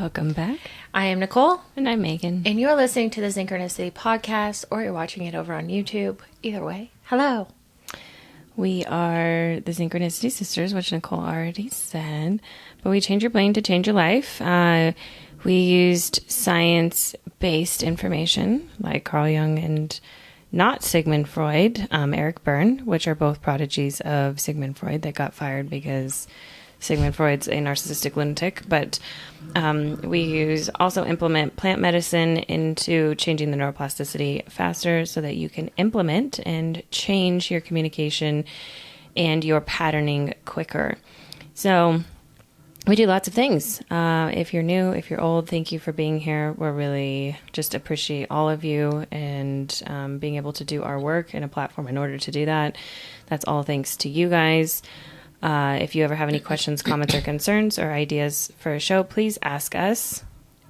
Welcome back. I am Nicole. And I'm Megan. And you're listening to the Synchronicity podcast, or you're watching it over on YouTube. Either way, hello. We are the Synchronicity Sisters, which Nicole already said. But we change your brain to change your life. We used science-based information, like Carl Jung and not Sigmund Freud, Eric Berne, which are both prodigies of Sigmund Freud that got fired because Sigmund Freud's a narcissistic lunatic. But we also implement plant medicine into changing the neuroplasticity faster so that you can implement and change your communication and your patterning quicker. So we do lots of things. If you're new, if you're old, thank you for being here. We're really just appreciate all of you and being able to do our work in a platform in order to do that. That's all thanks to you guys. If you ever have any questions, comments, or concerns or ideas for a show, please ask us.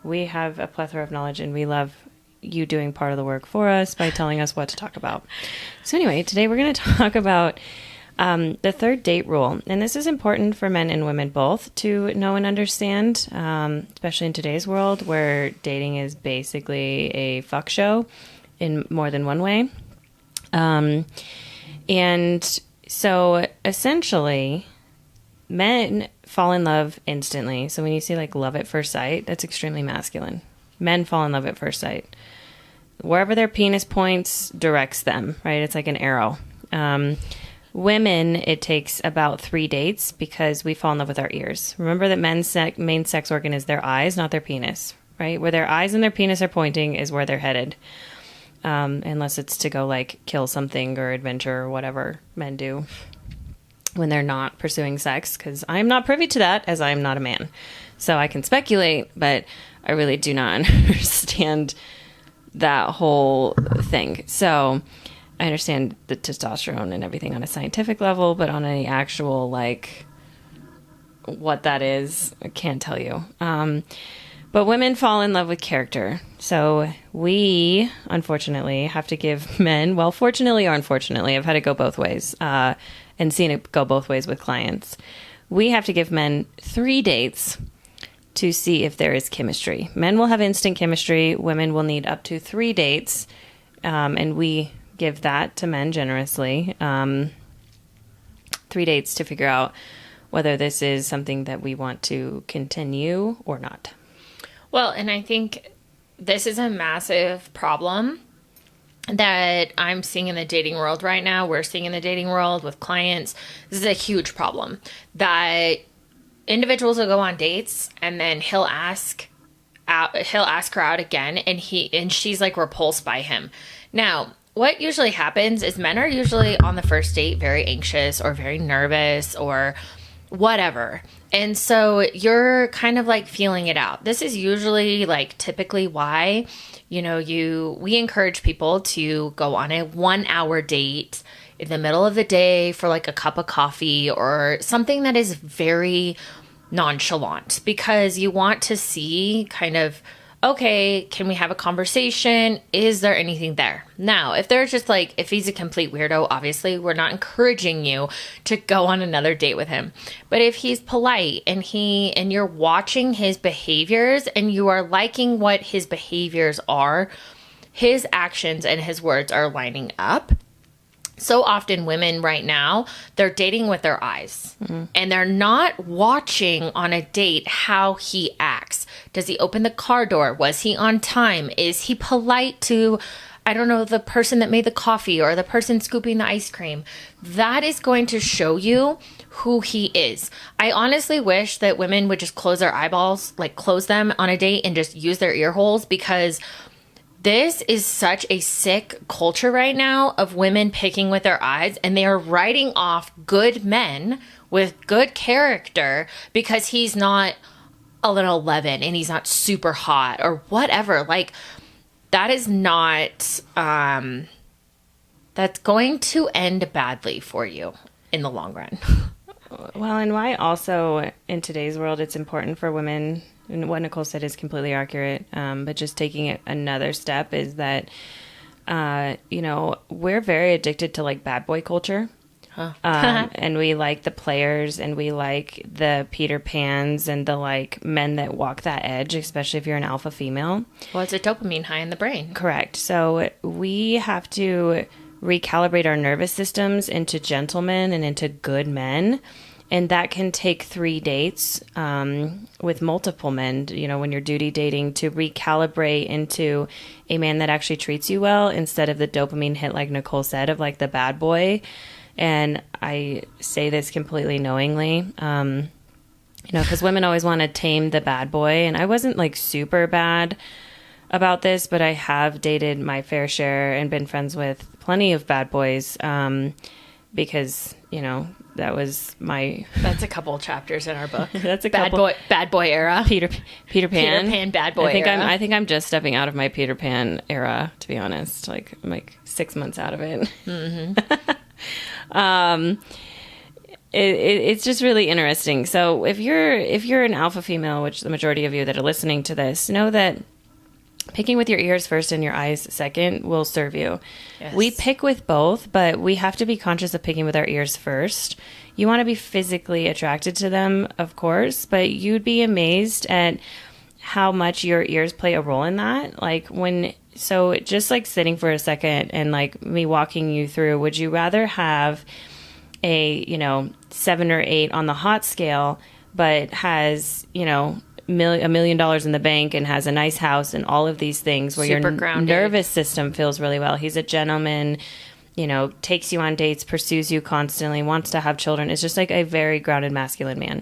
We have a plethora of knowledge, and we love you doing part of the work for us by telling us what to talk about. So anyway, today we're going to talk about the third date rule. And this is important for men and women both to know and understand, especially in today's world where dating is basically a fuck show in more than one way. And so essentially, men fall in love instantly. So when you say like love at first sight, that's extremely masculine. Men fall in love at first sight. Wherever their penis points directs them, right? It's like an arrow. Women, it takes about 3 dates because we fall in love with our ears. Remember that men's main sex organ is their eyes, not their penis, right? Where their eyes and their penis are pointing is where they're headed. Unless it's to go like kill something or adventure or whatever men do when they're not pursuing sex, because I'm not privy to that as I'm not a man. So I can speculate, but I really do not understand that whole thing. So I understand the testosterone and everything on a scientific level, but on any actual, like, what that is, I can't tell you. But women fall in love with character. So we, unfortunately, have to give men, well, fortunately or unfortunately, I've had it go both ways, and seen it go both ways with clients. We have to give men 3 dates to see if there is chemistry. Men will have instant chemistry. Women will need up to 3 dates, and we give that to men generously. 3 dates to figure out whether this is something that we want to continue or not. Well, and I think this is a massive problem that I'm seeing in the dating world right now. We're seeing in the dating world with clients. This is a huge problem that individuals will go on dates and then he'll ask her out again, and she's like repulsed by him. Now, what usually happens is men are usually on the first date very anxious or very nervous or whatever. And so you're kind of like feeling it out. This is usually like typically why, we encourage people to go on a 1-hour date in the middle of the day for like a cup of coffee or something that is very nonchalant, because you want to see kind of, okay, can we have a conversation? Is there anything there? Now, if they're just like, if he's a complete weirdo, obviously we're not encouraging you to go on another date with him. But if he's polite and you're watching his behaviors and you are liking what his behaviors are, his actions and his words are lining up. So often women right now, they're dating with their eyes, and they're not watching on a date how he acts. Does he open the car door? Was he on time? Is he polite to, the person that made the coffee or the person scooping the ice cream? That is going to show you who he is. I honestly wish that women would just close their eyeballs, like close them on a date and just use their ear holes, because this is such a sick culture right now of women picking with their eyes, and they are writing off good men with good character because he's not a little 11 and he's not super hot or whatever. Like, that is not, that's going to end badly for you in the long run. Well, and why also in today's world it's important for women, and what Nicole said is completely accurate, but just taking it another step is that, we're very addicted to like bad boy culture. And we like the players, and we like the Peter Pans, and the like men that walk that edge, especially if you're an alpha female. Well, it's a dopamine high in the brain. Correct. So we have to recalibrate our nervous systems into gentlemen and into good men. And that can take 3 dates with multiple men, you know, when you're duty dating, to recalibrate into a man that actually treats you well instead of the dopamine hit, like Nicole said, of like the bad boy. And I say this completely knowingly, you know, because women always want to tame the bad boy. And I wasn't like super bad about this, but I have dated my fair share and been friends with plenty of bad boys because, you know, that's a couple chapters in our book. That's a bad boy era. Peter Pan bad boy era. I think I'm just stepping out of my Peter Pan era, to be honest. Like I'm like 6 months out of it. Mm-hmm. It's just really interesting. So if you're an alpha female, which the majority of you that are listening to this know, that picking with your ears first and your eyes second will serve you. Yes. We pick with both, but we have to be conscious of picking with our ears first. You want to be physically attracted to them, of course, but you'd be amazed at how much your ears play a role in that. So just like sitting for a second and like me walking you through, would you rather have a, you know, 7 or 8 on the hot scale, but has, you know, $1 million in the bank and has a nice house and all of these things where super your grounded nervous system feels really well? He's a gentleman, you know, takes you on dates, pursues you constantly, wants to have children. It's just like a very grounded masculine man.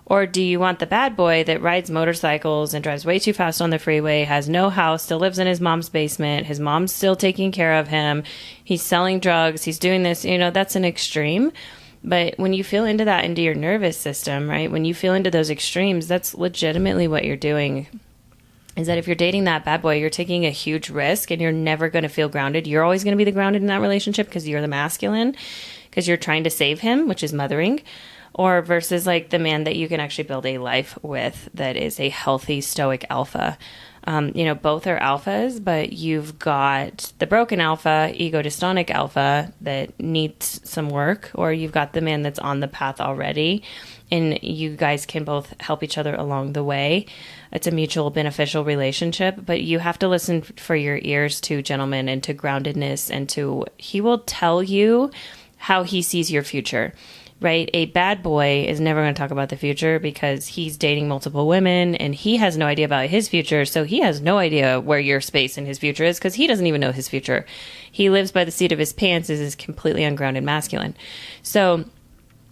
Or do you want the bad boy that rides motorcycles and drives way too fast on the freeway, has no house, still lives in his mom's basement, his mom's still taking care of him, he's selling drugs, he's doing this, you know, that's an extreme. But when you feel into that, into your nervous system, right, when you feel into those extremes, that's legitimately what you're doing. Is that if you're dating that bad boy, you're taking a huge risk and you're never going to feel grounded. You're always going to be the grounded in that relationship because you're the masculine, because you're trying to save him, which is mothering. Or versus like the man that you can actually build a life with that is a healthy stoic alpha. You know, both are alphas, but you've got the broken alpha, ego dystonic alpha that needs some work, or you've got the man that's on the path already, and you guys can both help each other along the way. It's a mutual beneficial relationship, but you have to listen for your ears to gentlemen and to groundedness, and to, he will tell you how he sees your future. Right? A bad boy is never going to talk about the future because he's dating multiple women and he has no idea about his future. So he has no idea where your space in his future is because he doesn't even know his future. He lives by the seat of his pants, is completely ungrounded masculine. So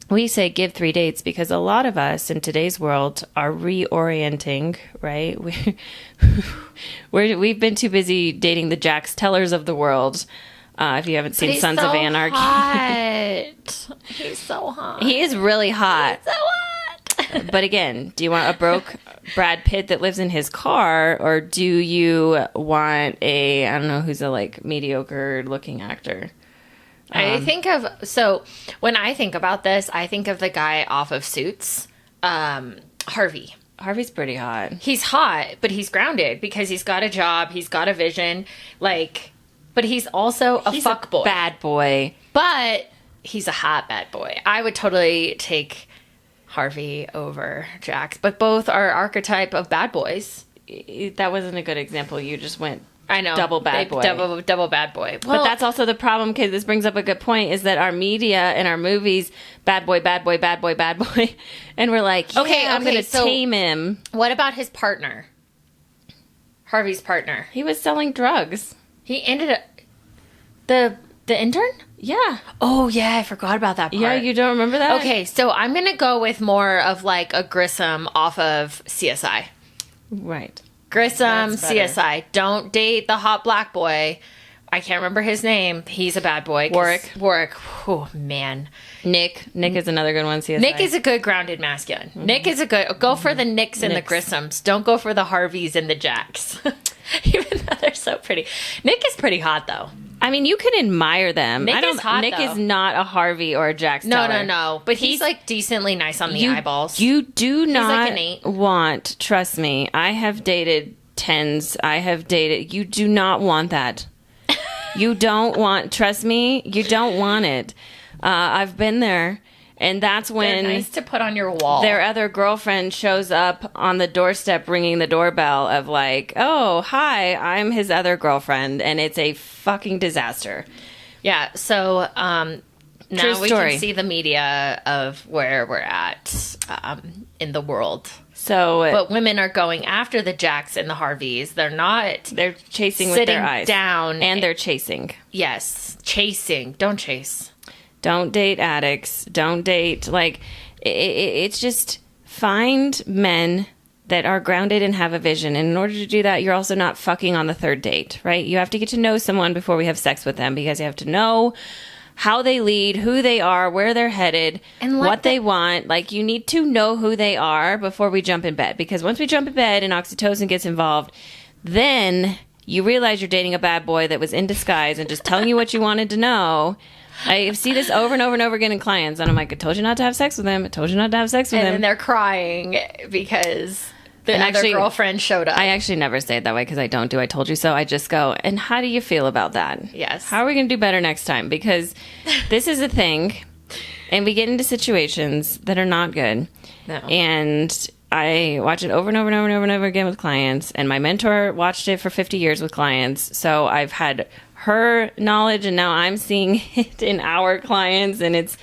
we say give 3 dates because a lot of us in today's world are reorienting, right? We've been too busy dating the Jax Tellers of the world. If you haven't seen Sons of Anarchy. He's so hot. He is really hot. He's so hot. But again, do you want a broke Brad Pitt that lives in his car, or do you want a, I don't know, who's a like mediocre looking actor? When I think about this, I think of the guy off of Suits, Harvey. Harvey's pretty hot. He's hot, but he's grounded because he's got a job, he's got a vision, but he's also a fuckboy. Bad boy. But he's a hot bad boy. I would totally take Harvey over Jax, but both are archetype of bad boys. That wasn't a good example. You just went I know. Double bad boy. Double bad boy. Well, but that's also the problem, because this brings up a good point, is that our media and our movies, bad boy, bad boy, bad boy, bad boy. And we're like, I'm going to tame him. What about his partner? Harvey's partner. He was selling drugs. He ended up... The intern? Yeah. Oh, yeah, I forgot about that part. Yeah, you don't remember that? Okay, so I'm going to go with more of like a Grissom off of CSI. Right. Grissom, CSI. Don't date the hot black boy. I can't remember his name. He's a bad boy. Warwick. Oh, man. Nick is another good one, CSI. Nick is a good grounded masculine. Mm-hmm. Nick is a good... Go for the Nicks and the Grissoms. Don't go for the Harveys and the Jacks. Even though they're so pretty. Nick is pretty hot, though. I mean, you can admire them. Nick is hot, Nick though. is not a Harvey or a Jax Teller. No. But he's like decently nice on the eyeballs. You do not like want... Trust me, I have dated 10s. You do not want that. You don't want... Trust me, you don't want it. I've been there. And that's when They're nice to put on your wall. Their other girlfriend shows up on the doorstep ringing the doorbell of like, oh, hi, I'm his other girlfriend. And it's a fucking disaster. Yeah. So now we story. can see the media of where we're at in the world. So, but women are going after the Jacks and the Harveys. They're not. They're chasing with their eyes. Down. And they're chasing. Yes. Chasing. Don't chase. Don't date addicts. Don't date, like, it's just find men that are grounded and have a vision. And in order to do that, you're also not fucking on the third date, right? You have to get to know someone before we have sex with them, because you have to know how they lead, who they are, where they're headed, and what they want. Like, you need to know who they are before we jump in bed. Because once we jump in bed and oxytocin gets involved, then you realize you're dating a bad boy that was in disguise and just telling you what you wanted to know. I see this over and over and over again in clients, and I'm like, I told you not to have sex with him. I told you not to have sex with him. And then they're crying because the other girlfriend showed up. I actually never say it that way because I don't do I told you so. I just go, and how do you feel about that? Yes. How are we going to do better next time? Because this is a thing, and we get into situations that are not good. No. And I watch it over and over and over and over and over again with clients, and my mentor watched it for 50 years with clients. So I've had her knowledge, and now I'm seeing it in our clients, and it's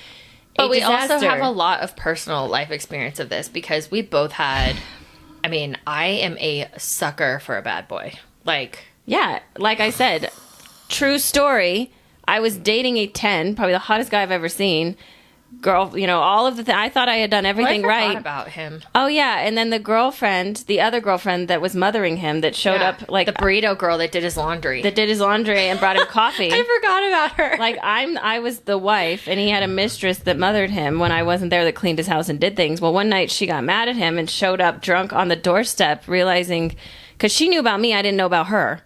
but we also have a lot of personal life experience of this, because we both had, I mean, I am a sucker for a bad boy. Like, yeah, like I said, true story. I was dating a 10, probably the hottest guy I've ever seen. Girl, you know, all of the I thought I had done everything right about him. Oh yeah, and then the other girlfriend that was mothering him, that showed up, like the burrito girl that did his laundry, and brought him coffee. I forgot about her. Like, I was the wife, and he had a mistress that mothered him when I wasn't there, that cleaned his house and did things. Well, one night she got mad at him and showed up drunk on the doorstep, realizing, because she knew about me, I didn't know about her.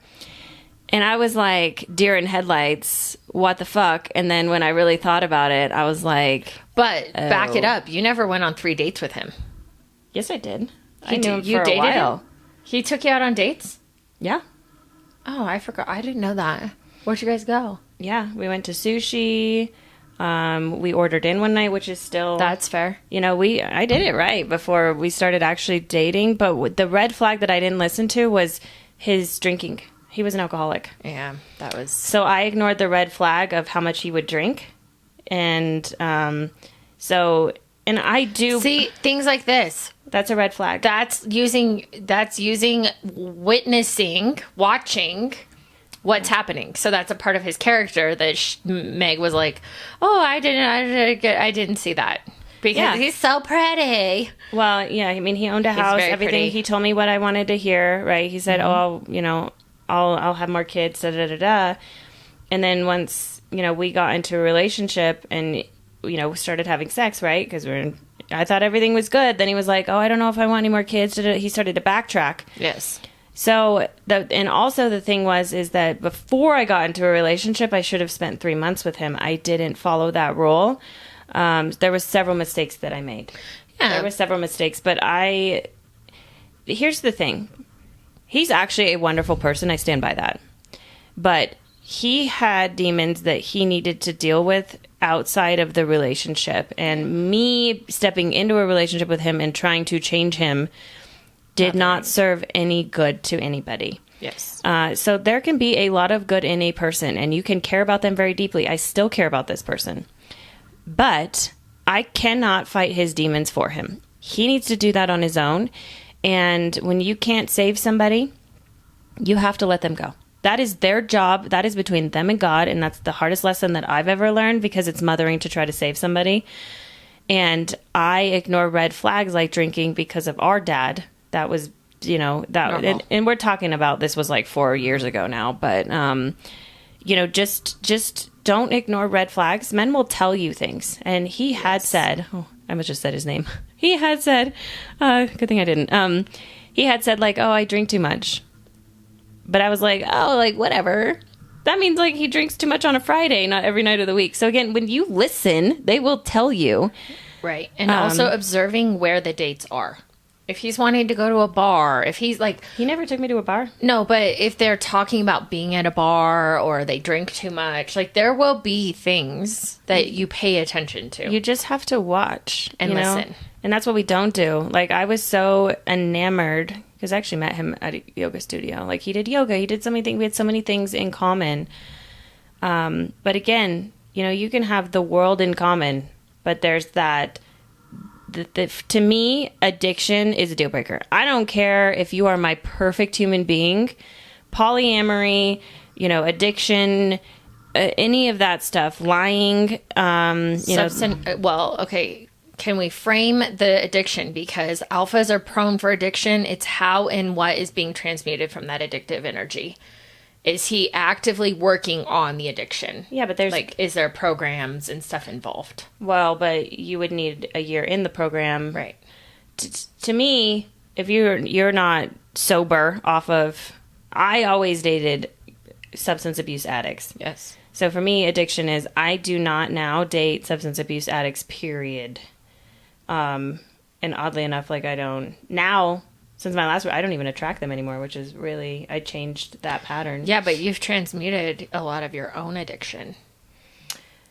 And I was like, deer in headlights, what the fuck? And then when I really thought about it, I was like... But back it up. You never went on 3 dates with him. Yes, I did. I knew him for a dated while. Him? He took you out on dates? Yeah. Oh, I forgot. I didn't know that. Where'd you guys go? Yeah, we went to sushi. We ordered in one night, which is still... That's fair. You know, I did it right before we started actually dating. But the red flag that I didn't listen to was his drinking. He was an alcoholic. Yeah, that was... So I ignored the red flag of how much he would drink. And and I do... See, things like this. That's a red flag. That's using witnessing, watching what's happening. So that's a part of his character that Meg was like, oh, I didn't see that. Because he's so pretty. Well, yeah, I mean, he owned a house, everything. Pretty. He told me what I wanted to hear, right? He said, I'll have more kids, da da da da. And then once, we got into a relationship and, started having sex, right? Because I thought everything was good. Then he was like, oh, I don't know if I want any more kids. He started to backtrack. Yes. So, and also the thing is that before I got into a relationship, I should have spent 3 months with him. I didn't follow that rule. There was several mistakes that I made. Yeah. There were several mistakes, but here's the thing. He's actually a wonderful person. I stand by that. But he had demons that he needed to deal with outside of the relationship. And me stepping into a relationship with him and trying to change him did not serve any good to anybody. Yes. So there can be a lot of good in a person, and you can care about them very deeply. I still care about this person. But I cannot fight his demons for him. He needs to do that on his own. And when you can't save somebody, you have to let them go. That is their job. That is between them and God. And that's the hardest lesson that I've ever learned, because it's mothering to try to save somebody. And I ignore red flags like drinking because of our dad. That was, and we're talking about, this was like 4 years ago now. But, just don't ignore red flags. Men will tell you things. And he had said, I almost just said his name. He had said, good thing I didn't. He had said, like, oh, I drink too much. But I was like, oh, like, whatever. That means, like, he drinks too much on a Friday, not every night of the week. So, again, when you listen, they will tell you. Right. And also observing where the dates are If he's wanting to go to a bar, if he's like, He never took me to a bar. no, but if they're talking about being at a bar or they drink too much, like there will be things that you pay attention to. You just have to watch And listen. And that's what we don't do. Like, I was so enamored because I actually met him at a yoga studio. Like, he did yoga. He did so many things. We had so many things in common. But again, you can have the world in common, but there's that. To me, addiction is a deal breaker. I don't care if you are my perfect human being, polyamory, addiction, any of that stuff, lying, Well, okay. Can we frame the addiction? Because alphas are prone for addiction. It's how and what is being transmuted from that addictive energy. Is he actively working on the addiction? Yeah, but there's is there programs and stuff involved? Well, but you would need a year in the program, Right. To me, if you're not sober off of, I always dated substance abuse addicts. Yes. So for me, addiction is I do not now date substance abuse addicts. Period. And oddly enough, like I don't now. Since my last, I don't even attract them anymore, which is really, I changed that pattern. Yeah, but you've transmuted a lot of your own addiction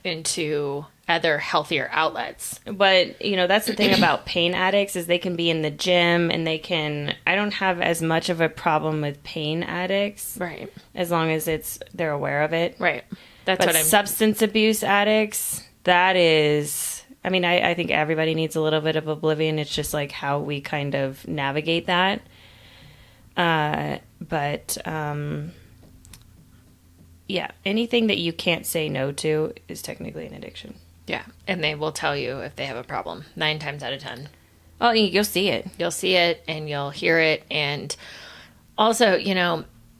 into other healthier outlets. But, that's the thing about pain addicts is they can be in the gym and I don't have as much of a problem with pain addicts. Right. As long as they're aware of it. Right. That's But what I'm... substance abuse addicts, that is... I think everybody needs a little bit of oblivion. It's just like how we kind of navigate that. Yeah, anything that you can't say no to is technically an addiction. Yeah, and they will tell you if they have a problem 9 times out of 10. Oh, you'll see it. You'll see it and you'll hear it. And also,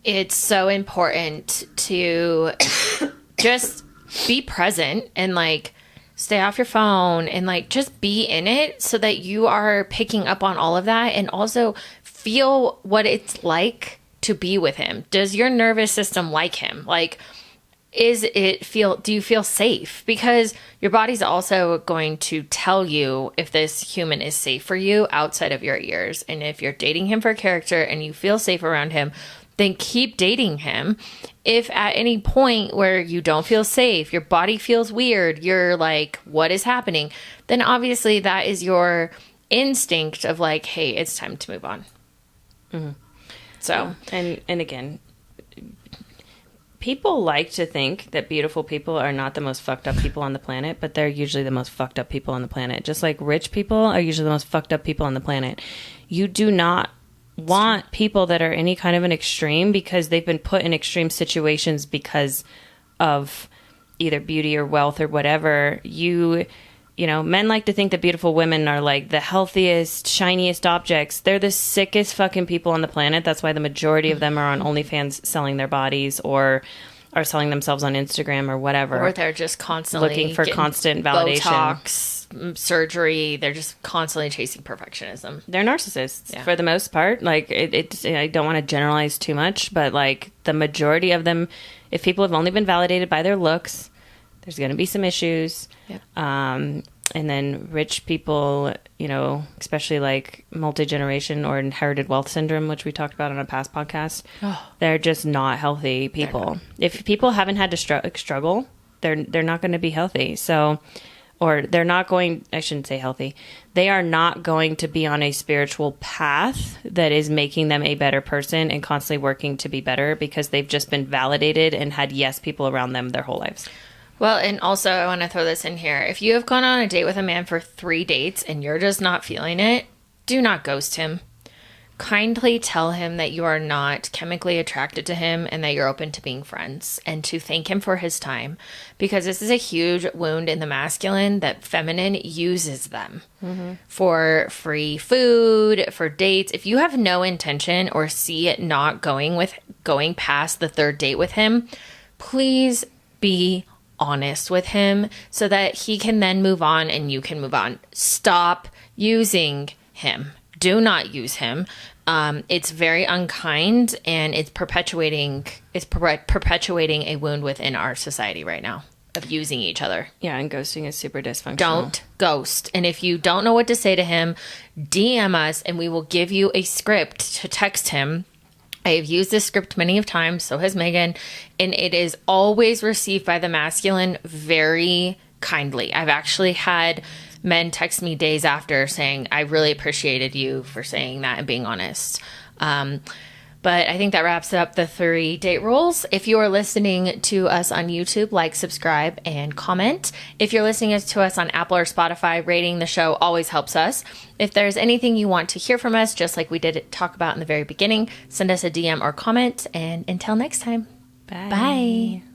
it's so important to just be present and like stay off your phone and like just be in it so that you are picking up on all of that and also feel what it's like to be with him. Does your nervous system like him? Like, do you feel safe? Because your body's also going to tell you if this human is safe for you outside of your ears. And if you're dating him for character and you feel safe around him, then keep dating him. If at any point where you don't feel safe, your body feels weird, you're like, what is happening? Then obviously that is your instinct of like, hey, it's time to move on. Mm-hmm. So, and again, people like to think that beautiful people are not the most fucked up people on the planet, but they're usually the most fucked up people on the planet. Just like rich people are usually the most fucked up people on the planet. You do not want people that are any kind of an extreme because they've been put in extreme situations because of either beauty or wealth or whatever. Men like to think that beautiful women are like the healthiest, shiniest objects. They're the sickest fucking people on the planet. That's why the majority of them are on OnlyFans selling their bodies or are selling themselves on Instagram or whatever. Or they're just constantly looking for constant validation. Botox, surgery. They're just constantly chasing perfectionism. They're narcissists for the most part. Like I don't want to generalize too much, but like the majority of them, if people have only been validated by their looks, there's going to be some issues. Yep. And then rich people, especially like multi-generation or inherited wealth syndrome, which we talked about on a past podcast, they're just not healthy people. If people haven't had to struggle, they're not going to be healthy. So, or they're not going, I shouldn't say healthy. They are not going to be on a spiritual path that is making them a better person and constantly working to be better because they've just been validated and had yes people around them their whole lives. Well, and also I want to throw this in here. If you have gone on a date with a man for 3 dates and you're just not feeling it, do not ghost him. Kindly tell him that you are not chemically attracted to him and that you're open to being friends and to thank him for his time, because this is a huge wound in the masculine that feminine uses them for free food, for dates. If you have no intention or see it not going past the 3rd date with him, please be honest with him so that he can then move on and you can move on. Stop using him. Do not use him. It's very unkind and it's perpetuating a wound within our society right now. of using each other. Yeah, and ghosting is super dysfunctional. Don't ghost. And if you don't know what to say to him, DM us and we will give you a script to text him. I have used this script many of times, so has Megan, and it is always received by the masculine very kindly. I've actually had men text me days after saying, I really appreciated you for saying that and being honest. But I think that wraps up the 3 date rules. If you are listening to us on YouTube, like, subscribe, and comment. If you're listening to us on Apple or Spotify, rating the show always helps us. If there's anything you want to hear from us, just like we did talk about in the very beginning, send us a DM or comment. And until next time, Bye. Bye.